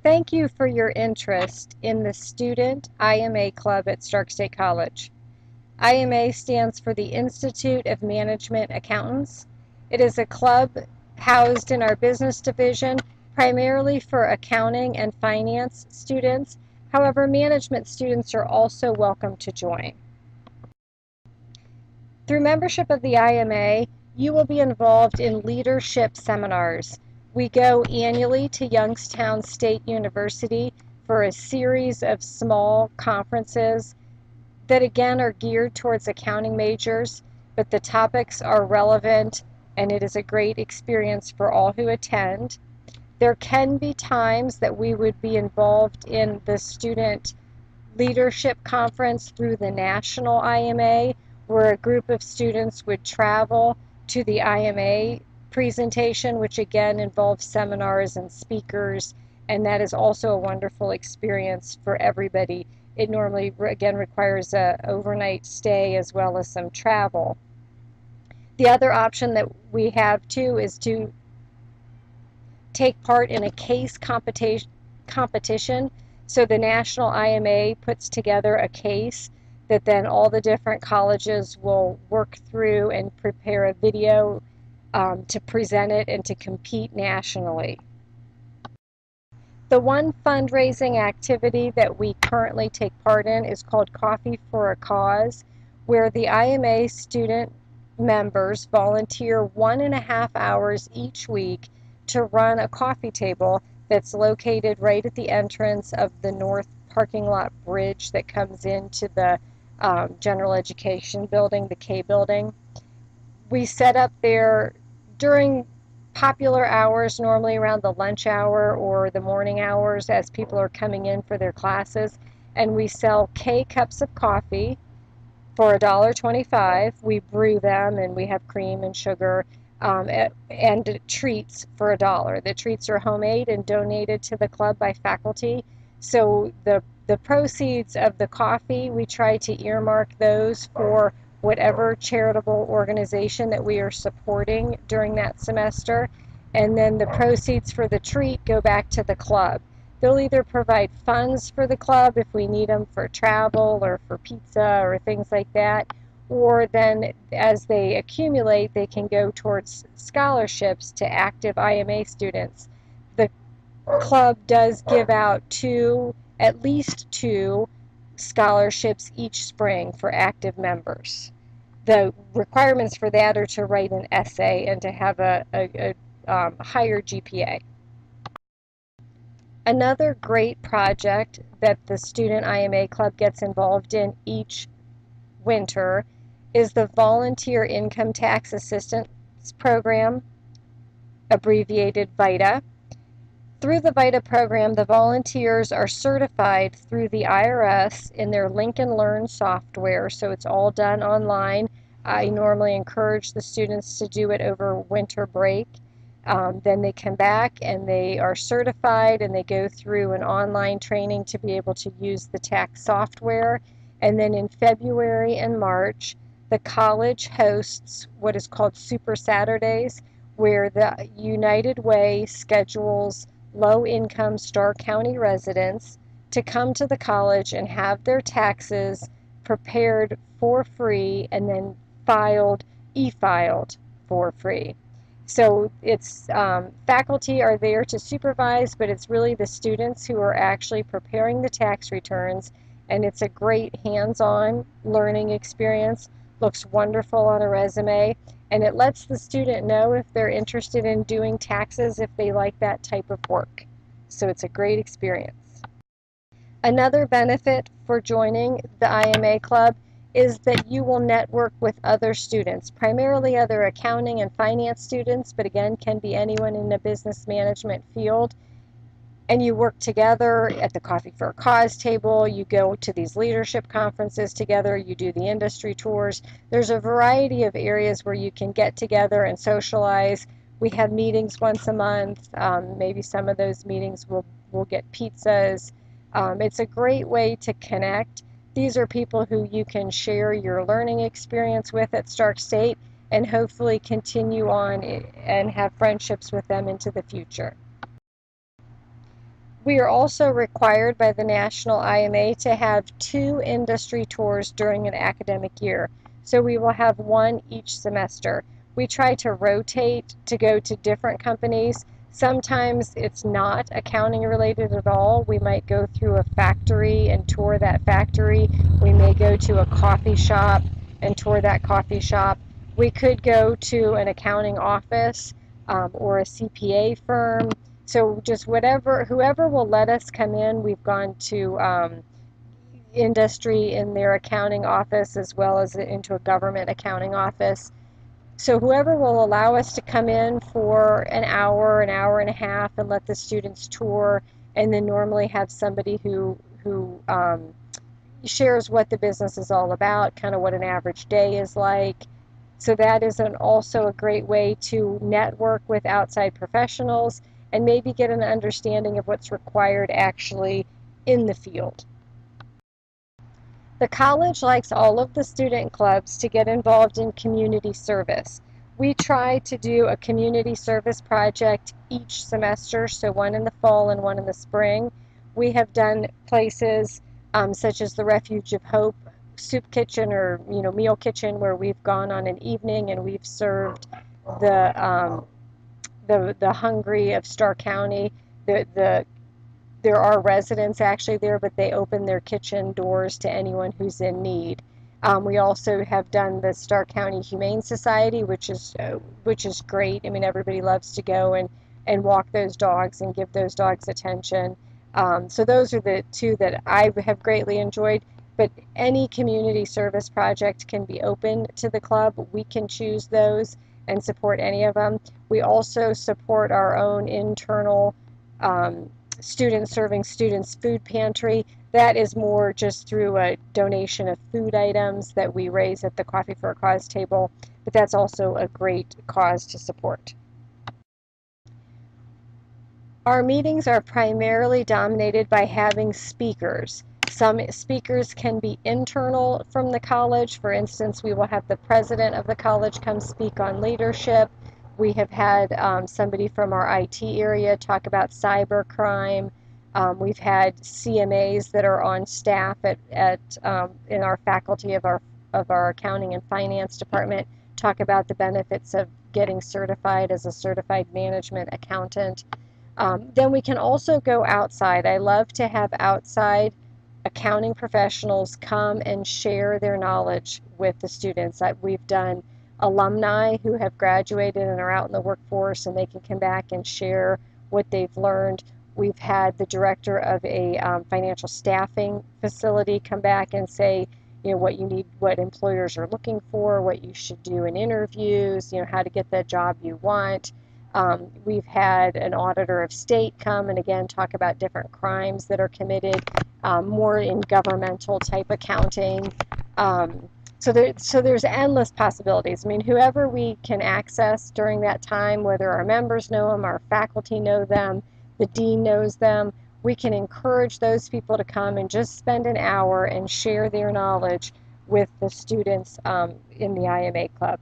Thank you for your interest in the Student IMA Club at Stark State College. IMA stands for the Institute of Management Accountants. It is a club housed in our business division, primarily for accounting and finance students. However, management students are also welcome to join. Through membership of the IMA, you will be involved in leadership seminars. We go annually to Youngstown State University for a series of small conferences that again are geared towards accounting majors, but the topics are relevant and it is a great experience for all who attend. There can be times that we would be involved in the student leadership conference through the national IMA, where a group of students would travel to the IMA presentation, which again involves seminars and speakers, and that is also a wonderful experience for everybody. It normally, again, requires an overnight stay as well as some travel. The other option that we have too is to take part in a case competition. So the National IMA puts together a case that then all the different colleges will work through and prepare a video to present it and to compete nationally. The one fundraising activity that we currently take part in is called Coffee for a Cause, where the IMA student members volunteer 1.5 hours each week to run a coffee table that's located right at the entrance of the north parking lot bridge that comes into the general education building, the K building. We set up there during popular hours, normally around the lunch hour or the morning hours as people are coming in for their classes, and we sell K cups of coffee for $1.25. We brew them and we have cream and sugar and treats for $1. The treats are homemade and donated to the club by faculty. So the proceeds of the coffee, we try to earmark those for whatever charitable organization that we are supporting during that semester. And then the proceeds for the treat go back to the club. They'll either provide funds for the club if we need them for travel or for pizza or things like that, or then as they accumulate, they can go towards scholarships to active IMA students. The club does give out at least two scholarships each spring for active members. The requirements for that are to write an essay and to have a higher GPA. Another great project that the Student IMA Club gets involved in each winter is the Volunteer Income Tax Assistance Program, abbreviated VITA. Through the VITA program, the volunteers are certified through the IRS in their Lincoln Learn software, so it's all done online. I normally encourage the students to do it over winter break. Then they come back and they are certified and they go through an online training to be able to use the tax software. And then in February and March, the college hosts what is called Super Saturdays, where the United Way schedules low-income Stark County residents to come to the college and have their taxes prepared for free and then e-filed for free. So it's faculty are there to supervise, but it's really the students who are actually preparing the tax returns, and it's a great hands-on learning experience. Looks wonderful on a resume, and it lets the student know if they're interested in doing taxes, if they like that type of work. So it's a great experience. Another benefit for joining the IMA Club is that you will network with other students, primarily other accounting and finance students, but again, can be anyone in the business management field. And you work together at the Coffee for a Cause table, you go to these leadership conferences together, you do the industry tours. There's a variety of areas where you can get together and socialize. We have meetings once a month. Maybe some of those meetings will get pizzas. It's a great way to connect. These are people who you can share your learning experience with at Stark State and hopefully continue on and have friendships with them into the future. We are also required by the National IMA to have 2 industry tours during an academic year. So we will have one each semester. We try to rotate to go to different companies. Sometimes it's not accounting related at all. We might go through a factory and tour that factory. We may go to a coffee shop and tour that coffee shop. We could go to an accounting office or a CPA firm. So just whoever will let us come in. We've gone to industry in their accounting office as well as into a government accounting office. So whoever will allow us to come in for an hour and a half, and let the students tour, and then normally have somebody who shares what the business is all about, kind of what an average day is like. So that is also a great way to network with outside professionals and maybe get an understanding of what's required actually in the field. The college likes all of the student clubs to get involved in community service. We try to do a community service project each semester, so one in the fall and one in the spring. We have done places such as the Refuge of Hope soup kitchen, or meal kitchen, where we've gone on an evening and we've served the the hungry of Starr County. There are residents actually there, but they open their kitchen doors to anyone who's in need. We also have done the Starr County Humane Society, which is great. I mean, everybody loves to go and walk those dogs and give those dogs attention. So those are the 2 that I have greatly enjoyed. But any community service project can be open to the club. We can choose those and support any of them. We also support our own internal student serving students food pantry. That is more just through a donation of food items that we raise at the Coffee for a Cause table, but that's also a great cause to support. Our meetings are primarily dominated by having speakers. Some speakers can be internal from the college. For instance, we will have the president of the college come speak on leadership. We have had somebody from our IT area talk about cyber crime. We've had CMAs that are on staff in our faculty of our accounting and finance department talk about the benefits of getting certified as a certified management accountant. Then we can also go outside. I love to have outside accounting professionals come and share their knowledge with the students. We've done alumni who have graduated and are out in the workforce, and they can come back and share what they've learned. We've had the director of a financial staffing facility come back and say, what you need, what employers are looking for, what you should do in interviews, how to get the job you want. We've had an auditor of state come and again talk about different crimes that are committed, more in governmental type accounting. So there's endless possibilities. I mean, whoever we can access during that time, whether our members know them, our faculty know them, the dean knows them, we can encourage those people to come and just spend an hour and share their knowledge with the students in the IMA club.